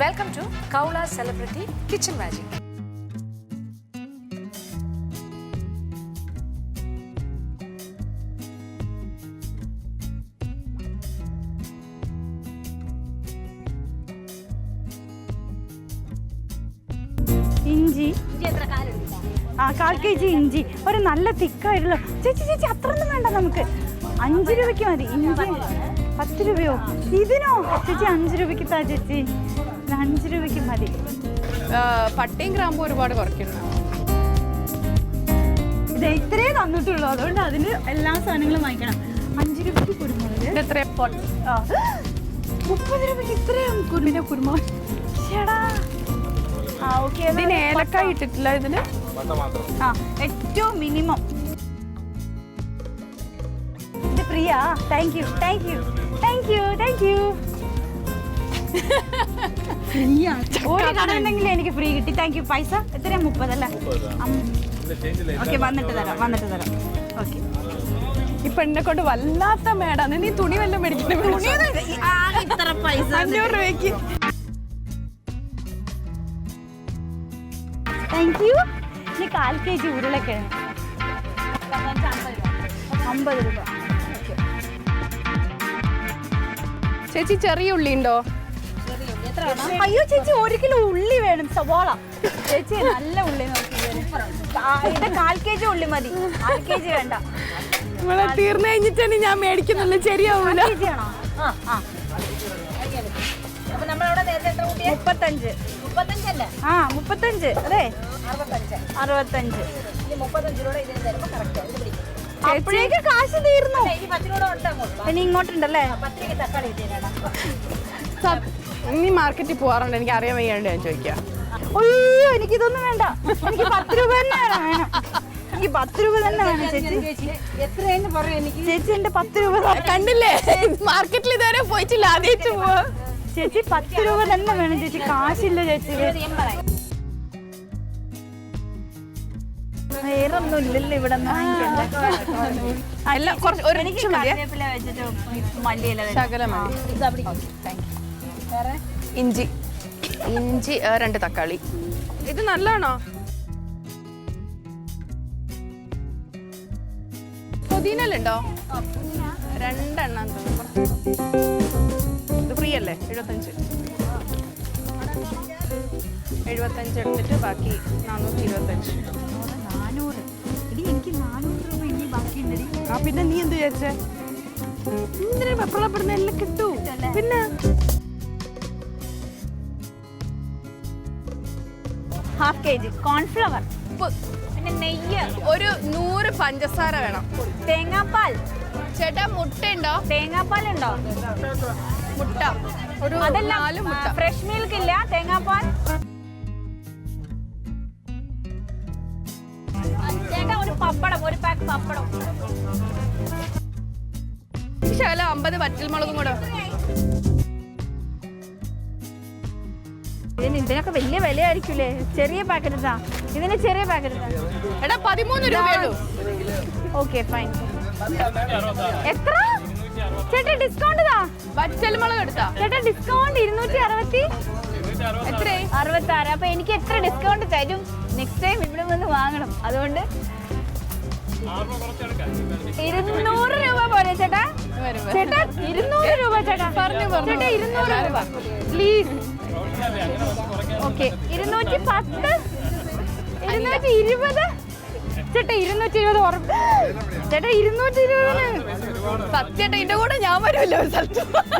Welcome to Kaula Celebrity Kitchen Magic. ഇഞ്ചി 1/4 kg ഇഞ്ചി, ഒരു നല്ല തിക്കായിട്ടുള്ള. ചേച്ചി അത്രയൊന്നും വേണ്ട, നമുക്ക് 5 രൂപയ്ക്ക് മതി. ഇഞ്ചി 10 രൂപയോ? ഇതിനോ ചേച്ചി 5 രൂപയ്ക്ക് താ ചേച്ചി, 5 രൂപയ്ക്ക് മതി. പട്ടയും ഗ്രാമ്പും ഒരുപാട് കുറയ്ക്കുന്നു. ഇത് ഇത്രേ തന്നിട്ടുള്ളൂ, അതുകൊണ്ട് അതിന് എല്ലാ സാധനങ്ങളും വാങ്ങിക്കണം. 5 രൂപയ്ക്ക് കുരുമുളക്, 30 രൂപയ്ക്ക് ഇത്രയും കുരുമുളക്. ചേടാ ഇതിന് ഏലക്കായ ഇട്ടിട്ടില്ല. ഇതിന് ഏറ്റവും മിനിമം. ഇത് പ്രിയ, താങ്ക് യു. ഒരു കട ഉണ്ടെങ്കിൽ എനിക്ക് ഫ്രീ കിട്ടി. Thank you. പൈസ എത്രയാ? 30 അല്ലേ? ഓക്കെ, വന്നിട്ട് തരാം. ഓക്കെ. ഇപ്പൊ എന്നെ കൊണ്ട് വല്ലാത്ത മേടാണ്. നീ തുണി വല്ലതും മേടിക്കണേ? ഇത്ര പൈസ 500 രൂപയ്ക്ക്. Thank you. ഇനി 1/4 kg ഉരുളക്കിഴങ്ങ് 50 രൂപ. ചേച്ചി ചെറിയ ഉള്ളി ഉണ്ടോ? അയ്യോ ചേച്ചി, 1 കിലോ ഉള്ളി വേണം. സവാള ചേച്ചി നല്ല ഉള്ളി നോക്കി. ഇത് 1/4 kg ഉള്ളി മതി, 1/2 kg വേണ്ട. നമ്മളെ തീർന്നു കഴിഞ്ഞിട്ടാണ് ഞാൻ മേടിക്കുന്നുള്ളൂ. ശരിയാവൂല. 1 kg ആണോ? 35. 35 അതെ, 65. അപ്പോഴേക്ക് കാശ് തീർന്നു. ഇനി ഇങ്ങോട്ടുണ്ടല്ലേ? നീ മാർക്കറ്റിൽ പോവാറുണ്ട്? എനിക്ക് അറിയാൻ വയ്യാണ്ട് ഞാൻ ചോദിക്കാം. അയ്യോ, എനിക്കിതൊന്നും വേണ്ട. എനിക്ക് 10 രൂപ തന്നെ വേണം. എനിക്ക് 10 രൂപ തന്നെ വേണം ചേച്ചി. ചേച്ചി എന്റെ 10 രൂപ കണ്ടില്ലേ? മാർക്കറ്റിൽ ഇതുവരെ പോയിട്ടില്ല, ആദ്യമായിട്ട് പോവാ. ചേച്ചി 10 രൂപ തന്നെ വേണം ചേച്ചി. കാശില്ല ചേച്ചി. വേറൊന്നും ഇല്ലല്ലോ ഇവിടെ. ശകലം മതി. ഇഞ്ചി 2 തക്കാളി. ഇത് നല്ലതാണോ? പുതിനല്ലുണ്ടോ? 2 എണ്ണം. ഇത് ഫ്രീ അല്ലേ? 75 എടുത്തിട്ട് ബാക്കി 425. 400. എനിക്ക് 400 രൂപ ഇനി ബാക്കിയുണ്ട്. പിന്നെ നീ എന്ത് വിചാരിച്ചേ? എന്തിനാ വെപ്പളപ്പെടുന്ന? എല്ലാം കിട്ടൂ. പിന്നെ 1/2 kg കോൺഫ്ലവർ, പിന്നെ നെയ്യ്, ഒരു 100 പഞ്ചസാര വേണം. തേങ്ങാപ്പാൽ. ചേട്ടാ മുട്ട ഉണ്ടോ? തേങ്ങാപ്പാൽ ഉണ്ടോ? മുട്ട ഒരു 4 മുട്ട. ഫ്രഷ് മിൽക്ക് ഇല്ല, തേങ്ങാപ്പാൽ. ചേട്ടാ ഒരു പപ്പടം, ഒരു പാക്ക് പപ്പടം. ശകലം 50 വറ്റൽമുളകും കൂടെ. ഇതിനൊക്കെ വലിയ വിലയായിരിക്കൂലേ? ചെറിയ പാക്കറ്റ് ഇതാ. ഇതിന് ചെറിയ പാക്കറ്റ് ഇതാ. എടാ 13 രൂപയുള്ളൂ. Okay fine. എത്ര ചേട്ടാ ഡിസ്കൗണ്ട് ഇതാ? വറ്റൽമുളക് എടുത്താ ചേട്ടാ ഡിസ്കൗണ്ട് 260. എത്ര? 66. അപ്പൊ എനിക്ക് എത്ര ഡിസ്കൗണ്ട് തരും? നെക്സ്റ്റ് ടൈം ഇവിടെ വന്ന് വാങ്ങണം. അതുകൊണ്ട് 200 രൂപ പോലെ ചേട്ടാ. ചേട്ടാ 200 രൂപ ചേട്ടാ. പറഞ്ഞു ചേട്ടാ 200 രൂപ പ്ലീസ്. ഓക്കെ 210, 220. ചേട്ടാ 220 ഉറപ്പ്. ചേട്ടാ 220. സത്യേട്ടാ ഇതിന്റെ കൂടെ ഞാൻ വരുമല്ലോ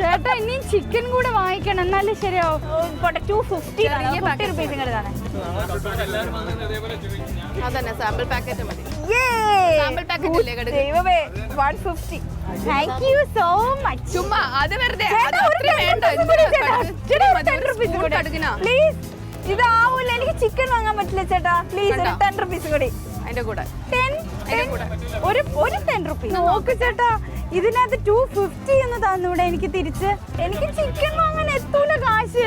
ചേട്ടാ ഇനി ചിക്കൻ കൂടെ വാങ്ങിക്കണം, എന്നാലും ശരിയാവും. 250 റുപ്പീസ് ഇങ്ങനെയാണ്. അതന്നെ സാമ്പിൾ പാക്കറ്റ് മതി. സാമ്പിൾ പാക്കറ്റ് ഇല്ലേ? ദൈവമേ 150. Thank you so much. ചുമ്മാ അത് വെറുതെ പ്ലീസ്. ഇതാവൂല, എനിക്ക് ചിക്കൻ വാങ്ങാൻ പറ്റില്ല ചേട്ടാ. പ്ലീസ് 10 റുപ്പീസ് കൂടി അതിന്റെ കൂടെ. 10 ഒരു 10 റുപ്പീസ് നോക്ക് ചേട്ടാ. ഇതിനകത്ത് 250 എന്ന് തന്നൂടെ എനിക്ക് തിരിച്ച്? എനിക്ക് ചിക്കൻ വാങ്ങാൻ എത്തൂല കാശ്.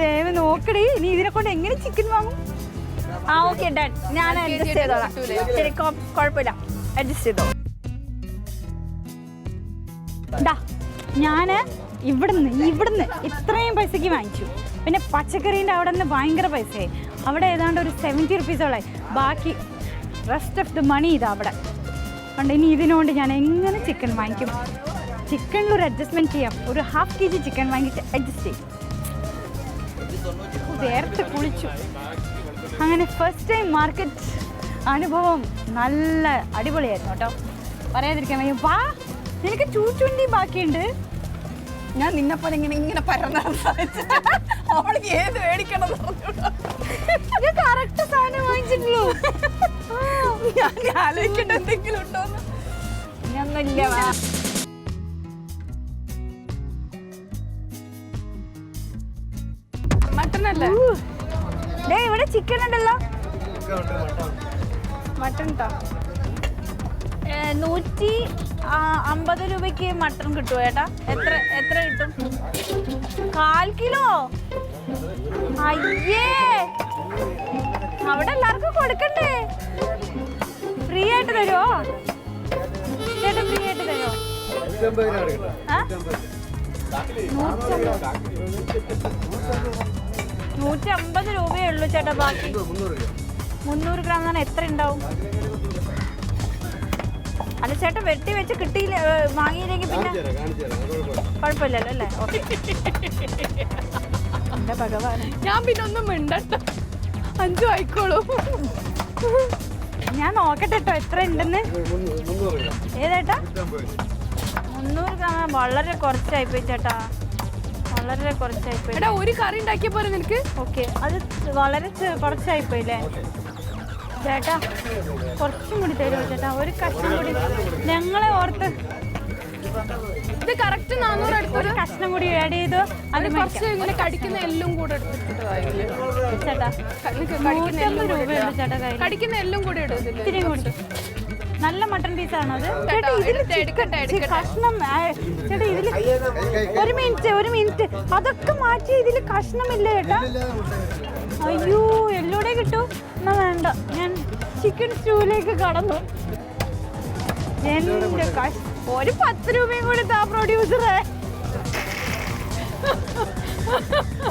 ദൈവം നോക്കടി, ഇനി ഇതിനെ കൊണ്ട് എങ്ങനെ ചിക്കൻ വാങ്ങും? ഓക്കെ ഡൺ, ഞാൻ അഡ്ജസ്റ്റ് ചെയ്തോളാം. ശരി കുഴപ്പമില്ല, അഡ്ജസ്റ്റ് ചെയ്തോ. ഞാന് ഇവിടുന്ന് ഇത്രയും പൈസക്ക് വാങ്ങിച്ചു. പിന്നെ പച്ചക്കറീൻ്റെ അവിടെ നിന്ന് ഭയങ്കര പൈസയായി. അവിടെ ഏതാണ്ട് ഒരു 70 റുപ്പീസോളായി. ബാക്കി റെസ്റ്റ് ഓഫ് ദ മണി ഇതാ അവിടെ ഉണ്ട്. ഇനി ഇതിനുകൊണ്ട് ഞാൻ എങ്ങനെ ചിക്കൻ വാങ്ങിക്കും? ചിക്കനിലൊരു അഡ്ജസ്റ്റ്മെൻറ്റ് ചെയ്യാം. ഒരു 1/2 kg ചിക്കൻ വാങ്ങിയിട്ട് അഡ്ജസ്റ്റ് ചെയ്യും. നേരത്തെ കുളിച്ചു. അങ്ങനെ ഫസ്റ്റ് ടൈം മാർക്കറ്റ് അനുഭവം നല്ല അടിപൊളിയായിരുന്നു കേട്ടോ, പറയാതിരിക്കാൻ വയ്യ. വാ, നിനക്ക് 220 ബാക്കിയുണ്ട്. ഞാൻ നിന്നെപ്പോലെ ഇങ്ങനെ പരന്നാ അവൾക്ക് ഏത് മേടിക്കണം ഞാൻ കറക്റ്റ് സാധനം വാങ്ങിച്ചിട്ടുള്ളൂ. ഞാൻ ആലോചിക്കട്ടെ എന്തെങ്കിലും ഉണ്ടോന്ന്. ഞങ്ങളില്ല. മട്ടനല്ലേ? ഇവിടെ ചിക്കൻ ഉണ്ടല്ലോ. മട്ടൻ ട്ടോ. 150 രൂപയ്ക്ക് മട്ടൺ കിട്ടുമോ ചേട്ടാ? എത്ര കിട്ടും? 1/4 കിലോ? അയ്യേ, അവിടെ എല്ലാവർക്കും കൊടുക്കണ്ടേ? ഫ്രീ ആയിട്ട് തരുമോ ചേട്ടാ? ഫ്രീ ആയിട്ട് തരുമോ? 150 രൂപയേ ഉള്ളൂ ചേട്ടാ. ബാക്കി 300 ഗ്രാം തന്നെ എത്ര ഉണ്ടാവും? അല്ല ചേട്ടാ, വെട്ടി വെച്ച് കിട്ടിയില്ല, വാങ്ങിയില്ലെങ്കിൽ പിന്നെ കുഴപ്പമില്ലല്ലോ അല്ലേ? ഓക്കെ. എന്റെ ഭഗവാൻ, ഞാൻ പിന്നെ ഒന്നും മിണ്ടട്ടോ. 5 ആയിക്കോളൂ. ഞാൻ നോക്കട്ടെ കേട്ടോ എത്ര ഉണ്ടെന്ന്. ഏതേട്ടാ? 300 ഗ്രാം വളരെ കുറച്ചായിപ്പോയി ചേട്ടാ, വളരെ കുറച്ചായിപ്പോയി. എടാ, ഒരു കറി ഉണ്ടാക്കിയ പോലെ നിനക്ക്. ഓക്കെ, അത് വളരെ കുറച്ചായിപ്പോയില്ലേ ചേട്ടാ? കുറച്ചും കൂടി തരുമോ ചേട്ടാ? ഒരു കഷ്ണം കൂടി ഞങ്ങളെ ഓർത്ത്. ഇത് കറക്റ്റ് 400 എടുത്തു. ഒരു കഷ്ണം കൂടി ആഡ് ചെയ്തു. അത് കുറച്ച് ഇങ്ങനെ കടിക്കുന്ന എല്ലും കൂടെ എടുത്തിട്ടതായില്ലേ ചേട്ടാ? 150 രൂപയുണ്ട് ചേട്ടാ കയ്യിൽ. കടിക്കുന്ന എല്ലും കൂടെ ഇടുന്നില്ല. ഇത്തിരി കൂടി. നല്ല മട്ടൺ പീസാണോ അത്? ചേട്ടാ ഇതില് കഷ്ണം ചേട്ടാ, ഇതില് ഒരു മിനിറ്റ് അതൊക്കെ മാറ്റി ഇതില് കഷ്ണമില്ല ചേട്ടാ. അയ്യോ, എല്ലൂടെ കിട്ടൂ. എന്നാ വേണ്ട, ഞാൻ ചിക്കൻ സ്റ്റൂവിലേക്ക് കടന്നു. എന്റെ ഒരു 10 രൂപയും കൂടി താ പ്രൊഡ്യൂസറെ.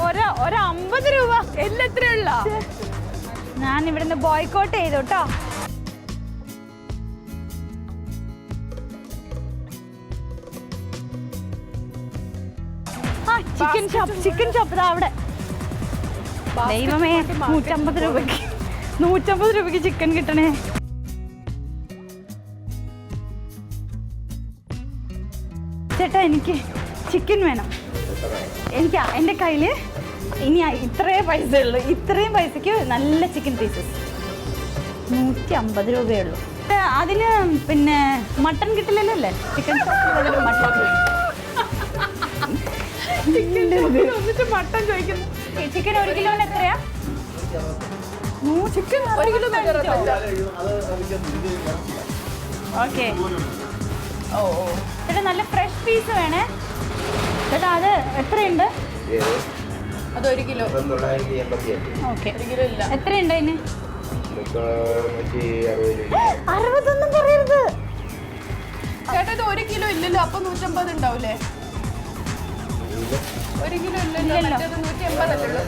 ഒരു 50 രൂപ എല്ലത്രയുള്ള. ഞാൻ ഇവിടുന്ന് ബോയ്ക്കോട്ട് ചെയ്തു കേട്ടോ. ചിക്കൻ ഷോപ്പ് ഇതാ അവിടെ. ദൈവമേ, 150 രൂപയ്ക്ക് ചിക്കൻ കിട്ടണേ. ചേട്ടാ, എനിക്ക് ചിക്കൻ വേണം. എനിക്ക് എൻ്റെ കയ്യിൽ ഇനി ഇത്രയും പൈസ ഉള്ളൂ. ഇത്രയും പൈസയ്ക്ക് നല്ല ചിക്കൻ പീസസ് 150 രൂപയേ ഉള്ളൂ. അതിന് പിന്നെ മട്ടൺ കിട്ടില്ലല്ലോ അല്ലേ? ചിക്കൻ മട്ടൺ മട്ടൻ ചോദിക്കുന്നു. ചിക്കൻ 1 കിലോന് എത്രയാ? Chicken 1 kilo. ഓക്കെ. ചേട്ടാ, നല്ല ഫ്രഷ് പീസ് വേണേ ചേട്ടാ. അത് എത്രയുണ്ട്? അത് 1 കിലോ. ഓക്കെ, 1 കിലോ ഇല്ല. എത്രയുണ്ട് അതിന്? 60 പറയരുത് ചേട്ടാ. ഇത് 1 കിലോ ഇല്ലല്ലോ, അപ്പൊ 150 ഉണ്ടാവൂലേ? 1 കിലോ ഇല്ലല്ലോ, മറ്റേത് 180 അല്ലല്ലോ.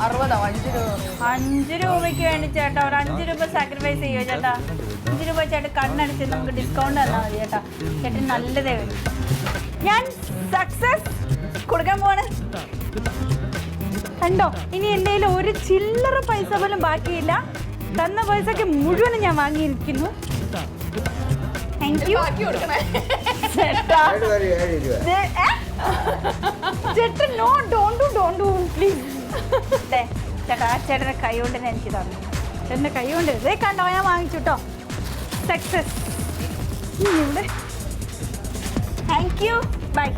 60. 5 രൂപയ്ക്ക് വേണ്ടി ചേട്ടാ, ഒരു 5 രൂപ സാക്രിഫൈസ് ചെയ്യോ ചേട്ടാ? 5 രൂപ ചേട്ടാ കണ്ണടിച്ച് നമുക്ക് ഡിസ്കൗണ്ട് തന്നാൽ മതി ചേട്ടാ. ചേട്ടൻ നല്ലതേ വരും. ഞാൻ സക്സസ് കൊടുക്കാൻ പോവാണ്. കണ്ടോ, ഇനി എൻ്റെ കയ്യിൽ ഒരു ചില്ലറ പൈസ പോലും ബാക്കിയില്ല. തന്ന പൈസക്ക് മുഴുവനും ഞാൻ വാങ്ങിയിരിക്കുന്നു. താങ്ക് യു ചേട്ടാ. ചേട്ടൻ നോ, ഡോണ്ട് ഡു പ്ലീസ്. ചേട്ടാ, ചേട്ടൻ്റെ കൈ കൊണ്ട് തന്നെ എനിക്ക് തന്നു. ചേട്ടൻ്റെ കൈ കൊണ്ട് ഇതേ കണ്ടോ, ഞാൻ വാങ്ങിച്ചു കേട്ടോ. സക്സസ്. ഇവിടെ താങ്ക് യു, ബൈ.